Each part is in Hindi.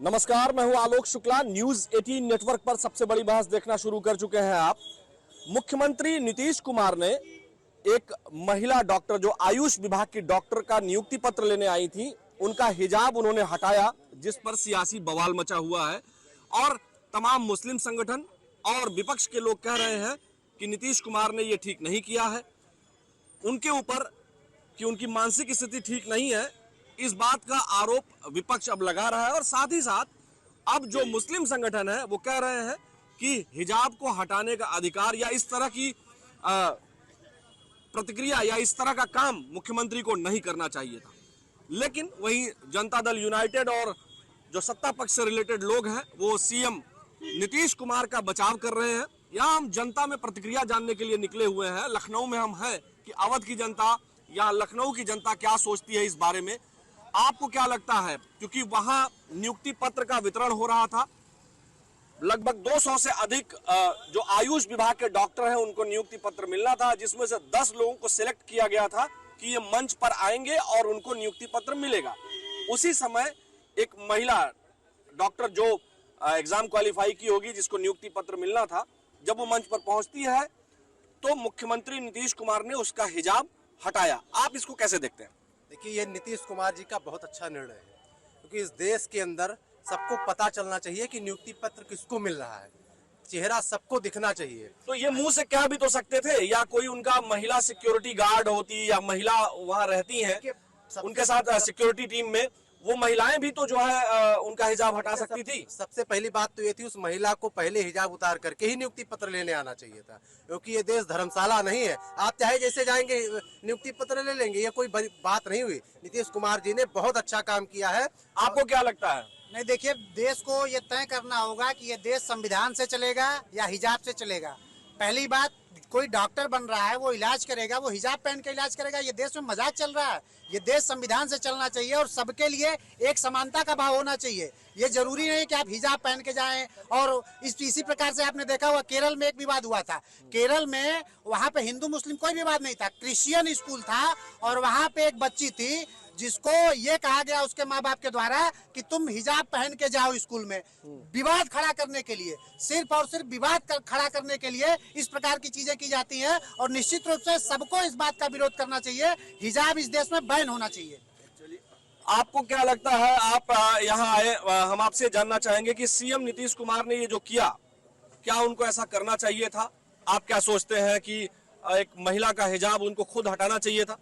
नमस्कार, मैं हूं आलोक शुक्ला। न्यूज 18 नेटवर्क पर सबसे बड़ी बहस देखना शुरू कर चुके हैं आप। मुख्यमंत्री नीतीश कुमार ने एक महिला डॉक्टर जो आयुष विभाग की डॉक्टर का नियुक्ति पत्र लेने आई थी, उनका हिजाब उन्होंने हटाया, जिस पर सियासी बवाल मचा हुआ है और तमाम मुस्लिम संगठन और विपक्ष के लोग कह रहे हैं कि नीतीश कुमार ने यह ठीक नहीं किया है। उनके ऊपर कि उनकी मानसिक स्थिति ठीक नहीं है, इस बात का आरोप विपक्ष अब लगा रहा है। और साथ ही साथ अब जो मुस्लिम संगठन है वो कह रहे हैं कि हिजाब को हटाने का अधिकार या इस तरह की प्रतिक्रिया या इस तरह का काम मुख्यमंत्री को नहीं करना चाहिए था। लेकिन वहीं जनता दल यूनाइटेड और जो सत्ता पक्ष से रिलेटेड लोग हैं वो सीएम नीतीश कुमार का बचाव कर रहे हैं। यहाँ हम जनता में प्रतिक्रिया जानने के लिए निकले हुए हैं। लखनऊ में हम हैं कि अवध की जनता या लखनऊ की जनता क्या सोचती है इस बारे में। आपको क्या लगता है, क्योंकि वहां नियुक्ति पत्र का वितरण हो रहा था, लगभग 200 से अधिक जो आयुष विभाग के डॉक्टर हैं उनको नियुक्ति पत्र मिलना था, जिसमें से 10 लोगों को सिलेक्ट किया गया था कि ये मंच पर आएंगे और उनको नियुक्ति पत्र मिलेगा। उसी समय एक महिला डॉक्टर जो एग्जाम क्वालिफाई की होगी, जिसको नियुक्ति पत्र मिलना था, जब वो मंच पर पहुंचती है तो मुख्यमंत्री नीतीश कुमार ने उसका हिजाब हटाया। आप इसको कैसे देखते हैं? देखिए, ये नीतीश कुमार जी का बहुत अच्छा निर्णय है, क्योंकि इस देश के अंदर सबको पता चलना चाहिए कि नियुक्ति पत्र किसको मिल रहा है, चेहरा सबको दिखना चाहिए। तो ये मुंह से कह भी तो सकते थे, या कोई उनका महिला सिक्योरिटी गार्ड होती या महिला वहां रहती हैं, उनके साथ सिक्योरिटी टीम में वो महिलाएं भी तो जो है उनका हिजाब हटा सकती थी। सबसे पहली बात तो ये थी, उस महिला को पहले हिजाब उतार करके ही नियुक्ति पत्र लेने आना चाहिए था, क्योंकि ये देश धर्मशाला नहीं है। आप चाहे जैसे जाएंगे नियुक्ति पत्र ले लेंगे, ये कोई बड़ी बात नहीं हुई। नीतीश कुमार जी ने बहुत अच्छा काम किया है। आपको क्या लगता है? नहीं, देखिए, देश को ये तय करना होगा कि ये देश संविधान से चलेगा या हिजाब से चलेगा। पहली बात, कोई डॉक्टर बन रहा है, वो इलाज करेगा, वो हिजाब पहन के इलाज करेगा। ये देश में मजाक चल रहा है। ये देश संविधान से चलना चाहिए और सबके लिए एक समानता का भाव होना चाहिए। ये जरूरी नहीं कि आप हिजाब पहन के जाएं। और इसी प्रकार से आपने देखा हुआ, केरल में एक विवाद हुआ था। केरल में वहाँ पे हिंदू मुस्लिम कोई विवाद नहीं था, क्रिश्चियन स्कूल था और वहाँ पे एक बच्ची थी जिसको ये कहा गया उसके माँ बाप के द्वारा कि तुम हिजाब पहन के जाओ स्कूल में। विवाद खड़ा करने के लिए, सिर्फ और सिर्फ विवाद खड़ा करने के लिए इस प्रकार की चीजें की जाती हैं। और निश्चित रूप से सबको इस बात का विरोध करना चाहिए। हिजाब इस देश में बैन होना चाहिए। आपको क्या लगता है? आप यहाँ आए, हम आपसे जानना चाहेंगे कि सीएम नीतीश कुमार ने ये जो किया, क्या उनको ऐसा करना चाहिए था? आप क्या सोचते हैं कि एक महिला का हिजाब उनको खुद हटाना चाहिए था?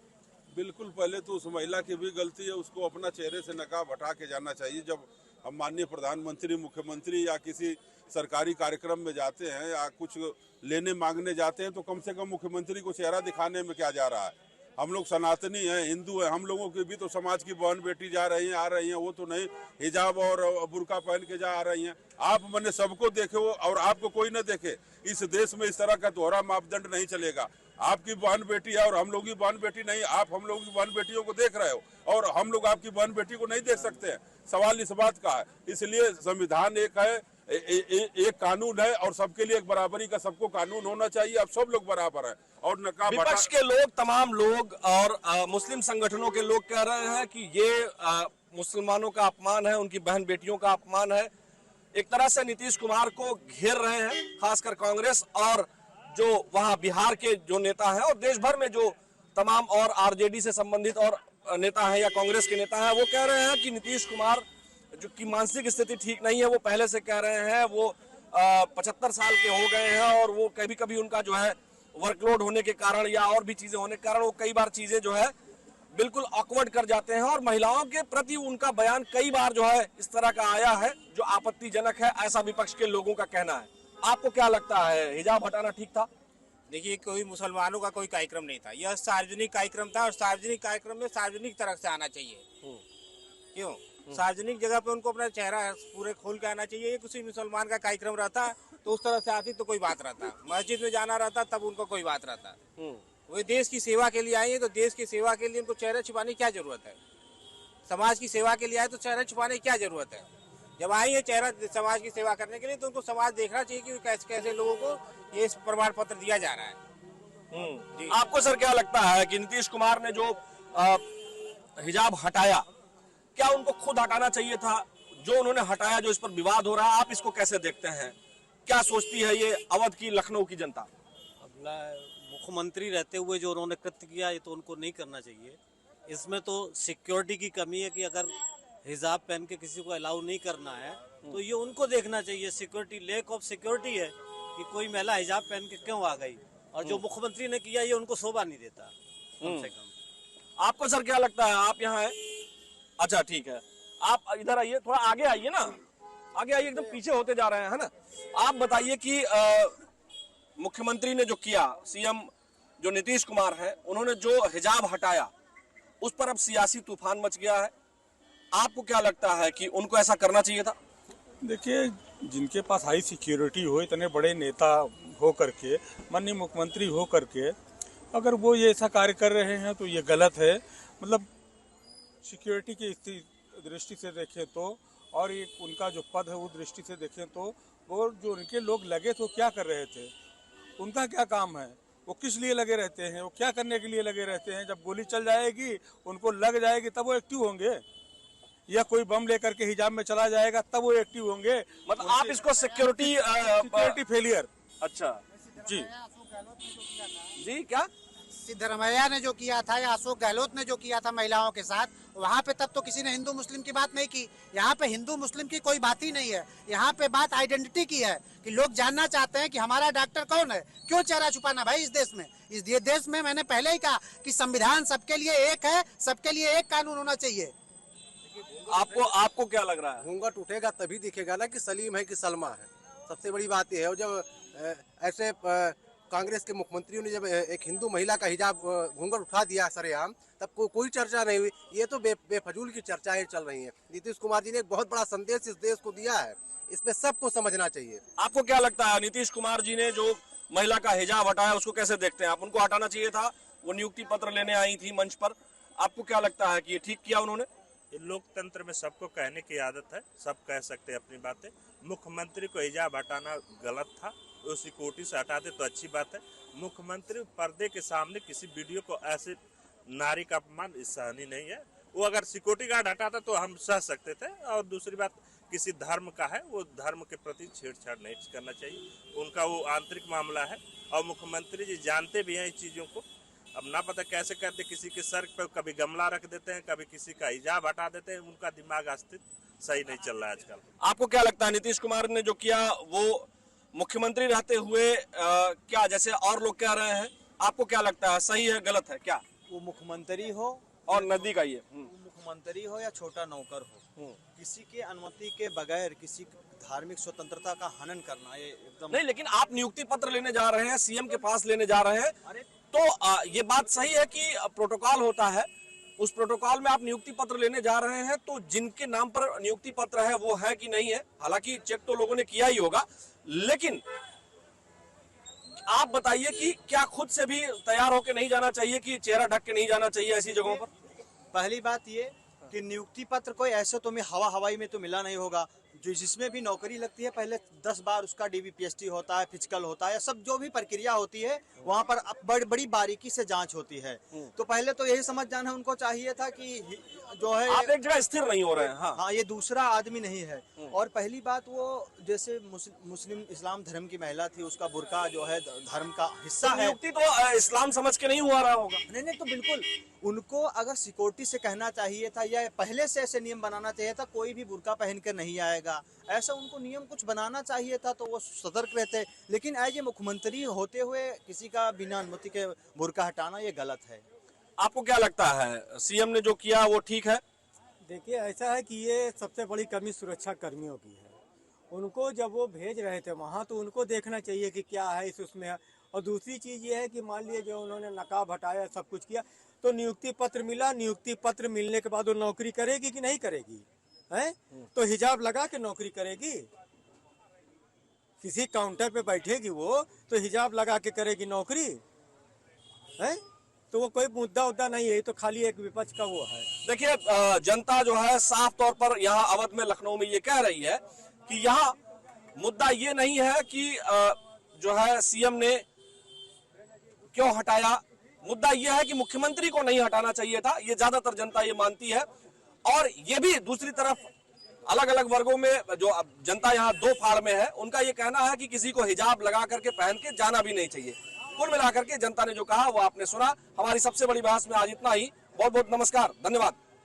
बिल्कुल, पहले तो उस महिला की भी गलती है, उसको अपना चेहरे से नकाब हटा के जाना चाहिए। जब हम माननीय प्रधानमंत्री, मुख्यमंत्री या किसी सरकारी कार्यक्रम में जाते हैं या कुछ लेने मांगने जाते हैं, तो कम से कम मुख्यमंत्री को चेहरा दिखाने में क्या जा रहा है। हम लोग सनातनी हैं, हिंदू हैं, हम लोगों की भी तो समाज की बहन बेटी जा रही हैं, आ रही हैं, वो तो नहीं हिजाब और बुर्का पहन के जा रही हैं। आप मैंने सबको देखे हो और आपको कोई न देखे। इस देश में इस तरह का दोहरा मापदंड नहीं चलेगा। आपकी बहन बेटी है और हम लोग की बहन बेटी नहीं। आप हम लोगों की बहन बेटियों को देख रहे हो और हम लोग आपकी बहन बेटी को नहीं देख सकते हैं। सवाल इस बात का है। इसलिए संविधान एक है, एक कानून है और सबके लिए एक बराबरी का सबको कानून होना चाहिए। अब सब लोग बराबर हैं और नकाब विपक्ष के लोग, तमाम लोग और मुस्लिम संगठनों के लोग कह रहे हैं कि ये मुसलमानों का अपमान है, उनकी बहन बेटियों का अपमान है। एक तरह से नीतीश कुमार को घेर रहे हैं, खासकर कांग्रेस और जो वहां बिहार के जो नेता हैं और देश भर में जो तमाम और आरजेडी से संबंधित और नेता हैं या कांग्रेस के नेता हैं, वो कह रहे हैं कि नीतीश कुमार जो की मानसिक स्थिति ठीक नहीं है। वो पहले से कह रहे हैं, वो 75 साल के हो गए हैं और वो कभी कभी उनका जो है वर्कलोड होने के कारण या और भी चीजें होने के कारण वो कई बार चीजें जो है बिल्कुल ऑकवर्ड कर जाते हैं। और महिलाओं के प्रति उनका बयान कई बार जो है इस तरह का आया है जो आपत्तिजनक है, ऐसा विपक्ष के लोगों का कहना है। आपको क्या लगता है, हिजाब हटाना ठीक था? देखिए, कोई मुसलमानों का कोई कार्यक्रम नहीं था, यह सार्वजनिक कार्यक्रम था और सार्वजनिक कार्यक्रम में सार्वजनिक तरह से आना चाहिए। क्यों? सार्वजनिक जगह पे उनको अपना चेहरा पूरे खोल के आना चाहिए। किसी मुसलमान का कार्यक्रम रहता तो उस तरह से आती तो कोई बात रहता, मस्जिद में जाना रहता तब उनको कोई बात रहता। वो देश की सेवा के लिए आए हैं तो देश की सेवा के लिए उनको चेहरा छुपाने की क्या जरूरत है? समाज की सेवा के लिए आए तो चेहरा छुपाने की क्या जरूरत है? जब आई है चेहरा समाज की सेवा करने के लिए तो उनको समाज देखना चाहिए कि कैसे कैसे लोगों को ये प्रमाण पत्र दिया जा रहा है। आपको सर क्या लगता है कि नीतीश कुमार ने जो हिजाब हटाया, क्या उनको खुद हटाना चाहिए था? जो उन्होंने हटाया, जो इस पर विवाद हो रहा है, आप इसको कैसे देखते हैं? क्या सोचती है ये अवध की, लखनऊ की जनता? मुख्यमंत्री रहते हुए जो उन्होंने कृत्य किया, ये तो उनको नहीं करना चाहिए। इसमें तो सिक्योरिटी की कमी है कि अगर हिजाब पहन के किसी को अलाउ नहीं करना है तो ये उनको देखना चाहिए। सिक्योरिटी, लैक ऑफ सिक्योरिटी है कि कोई महिला हिजाब पहन के क्यों आ गई, और जो मुख्यमंत्री ने किया ये उनको शोभा नहीं देता कम से कम। आपको सर क्या लगता है? आप यहाँ हैं, अच्छा ठीक है, आप इधर आइए, थोड़ा आगे आइए ना, आगे आइए, एकदम पीछे होते जा रहे हैं, है ना। आप बताइए कि मुख्यमंत्री ने जो किया, सीएम जो नीतीश कुमार है, उन्होंने जो हिजाब हटाया, उस पर अब सियासी तूफान मच गया है। आपको क्या लगता है कि उनको ऐसा करना चाहिए था? देखिए, जिनके पास हाई सिक्योरिटी हो, इतने बड़े नेता हो करके, माननीय मुख्यमंत्री हो करके, अगर वो ये ऐसा कार्य कर रहे हैं तो ये गलत है। मतलब सिक्योरिटी की दृष्टि से देखें तो, और एक उनका जो पद है वो दृष्टि से देखें तो, वो जो उनके लोग लगे थे वो क्या कर रहे थे, उनका क्या काम है, वो किस लिए लगे रहते हैं, वो क्या करने के लिए लगे रहते हैं? जब गोली चल जाएगी, उनको लग जाएगी, तब वो एक्टिव होंगे, या कोई बम लेकर के हिजाब में चला जाएगा तब वो एक्टिव होंगे। मतलब आप इसको सिक्योरिटी फेलियर। अच्छा जी जी, क्या सिद्धरमैया ने जो किया था या अशोक गहलोत ने जो किया था महिलाओं के साथ, वहाँ पे तब तो किसी ने हिंदू मुस्लिम की बात नहीं की। यहाँ पे हिंदू मुस्लिम की कोई बात ही नहीं है। यहाँ पे बात आइडेंटिटी की है कि लोग जानना चाहते हैं कि हमारा डॉक्टर कौन है। क्यों चेहरा छुपाना भाई इस देश में? इस ये देश में मैंने पहले ही कहा कि संविधान सबके लिए एक है, सबके लिए एक कानून होना चाहिए। आपको क्या लग रहा है? घूंघट उठेगा तभी दिखेगा ना कि सलीम है कि सलमा है। सबसे बड़ी बात यह है। और जब ऐसे कांग्रेस के मुख्यमंत्रियों ने जब एक हिंदू महिला का हिजाब घूंघट उठा दिया सरेआम, तब कोई चर्चा नहीं हुई। ये तो बेफजूल की चर्चाएं चल रही हैं। नीतीश कुमार जी ने एक बहुत बड़ा संदेश इस देश को दिया है, इसमें सबको समझना चाहिए। आपको क्या लगता है, नीतीश कुमार जी ने जो महिला का हिजाब हटाया, उसको कैसे देखते हैं आप? उनको हटाना चाहिए था, वो नियुक्ति पत्र लेने आई थी मंच पर। आपको क्या लगता है कि ये ठीक किया उन्होंने? लोकतंत्र में सबको कहने की आदत है, सब कह सकते हैं अपनी बातें। मुख्यमंत्री को हिजाब हटाना गलत था, उसी कोटि से हटाते तो अच्छी बात है। मुख्यमंत्री पर्दे के सामने किसी वीडियो को ऐसे नारी का अपमान सहनी नहीं है। वो अगर सिक्योरिटी गार्ड हटाता तो हम सह सकते थे। और दूसरी बात, किसी धर्म का है, वो धर्म के प्रति छेड़छाड़ नहीं करना चाहिए, उनका वो आंतरिक मामला है। और मुख्यमंत्री जी जानते भी हैं इस चीज़ों को। अब ना पता कैसे करते, किसी के सर पर कभी गमला रख देते हैं, कभी किसी का हिजाब हटा देते हैं। उनका दिमाग अस्तित्व सही नहीं चल रहा है आजकल। आपको क्या लगता है, नीतीश कुमार ने जो किया वो मुख्यमंत्री रहते हुए क्या, जैसे और लोग कह रहे हैं, आपको क्या लगता है, सही है गलत है क्या? वो मुख्यमंत्री हो और नजदीक आइए, मुख्यमंत्री हो या छोटा नौकर हो, किसी के अनुमति के बगैर किसी धार्मिक स्वतंत्रता का हनन करना ये एकदम नहीं। लेकिन आप नियुक्ति पत्र लेने जा रहे हैं, सीएम के पास लेने जा रहे हैं, तो ये बात सही है कि प्रोटोकॉल होता है, उस प्रोटोकॉल में आप नियुक्ति पत्र लेने जा रहे हैं, तो जिनके नाम पर नियुक्ति पत्र है वो है कि नहीं है, हालांकि चेक तो लोगों ने किया ही होगा, लेकिन आप बताइए कि क्या खुद से भी तैयार होकर नहीं जाना चाहिए कि चेहरा ढक के नहीं जाना चाहिए ऐसी जगहों पर? पहली बात ये कि नियुक्ति पत्र कोई ऐसे तो हवाई में तो मिला नहीं होगा। जो जिसमें भी नौकरी लगती है, पहले 10 बार उसका डीबीपीएसटी होता है, फिजिकल होता है, सब जो भी प्रक्रिया होती है वहाँ पर बड़ी बारीकी से जांच होती है। तो पहले तो यही समझ जाना उनको चाहिए था कि जो है आप एक जगह स्थिर नहीं हो रहे हैं। हाँ, ये दूसरा आदमी नहीं है। और पहली बात, वो जैसे मुस्लिम इस्लाम धर्म की महिला थी, उसका बुर्का जो है धर्म का हिस्सा है। नियुक्ति तो इस्लाम समझ के नहीं हुआ रहा होगा। नहीं, तो बिल्कुल उनको अगर सिक्योरिटी से कहना चाहिए था, या पहले से ऐसे नियम बनाना चाहिए था, कोई भी बुर्का पहन कर नहीं आएगा, ऐसा उनको नियम कुछ बनाना चाहिए था, तो वो सतर्क रहते। लेकिन एज ए मुख्यमंत्री होते हुए किसी का बिना अनुमति के बुर्का हटाना ये गलत है। आपको क्या लगता है, सीएम ने जो किया वो ठीक है? देखिए, ऐसा है कि ये सबसे बड़ी कमी सुरक्षा कर्मियों की है। उनको जब वो भेज रहे थे वहाँ, तो उनको देखना चाहिए कि क्या है उसमें। और दूसरी चीज़ ये है कि मान लीजिए जो उन्होंने नकाब हटाया, सब कुछ किया, तो नियुक्ति पत्र मिला, नियुक्ति पत्र मिलने के बाद वो नौकरी करेगी कि नहीं करेगी? है तो हिजाब लगा के नौकरी करेगी? किसी काउंटर पे बैठेगी वो तो हिजाब लगा के करेगी नौकरी? है तो वो कोई मुद्दा नहीं है, तो खाली एक विपक्ष का वो है। देखिए, जनता जो है साफ तौर पर यहाँ अवध में, लखनऊ में ये कह रही है कि यहाँ मुद्दा ये नहीं है कि जो है सीएम ने क्यों हटाया, मुद्दा यह है कि मुख्यमंत्री को नहीं हटाना चाहिए था। ये ज्यादातर जनता ये मानती है। और ये भी दूसरी तरफ अलग अलग वर्गों में जो जनता यहाँ दो फाड़ में है, उनका ये कहना है कि किसी को हिजाब लगा करके पहन के जाना भी नहीं चाहिए। कुल मिलाकर के जनता ने जो कहा वो आपने सुना। हमारी सबसे बड़ी बहस में आज इतना ही। बहुत बहुत नमस्कार, धन्यवाद।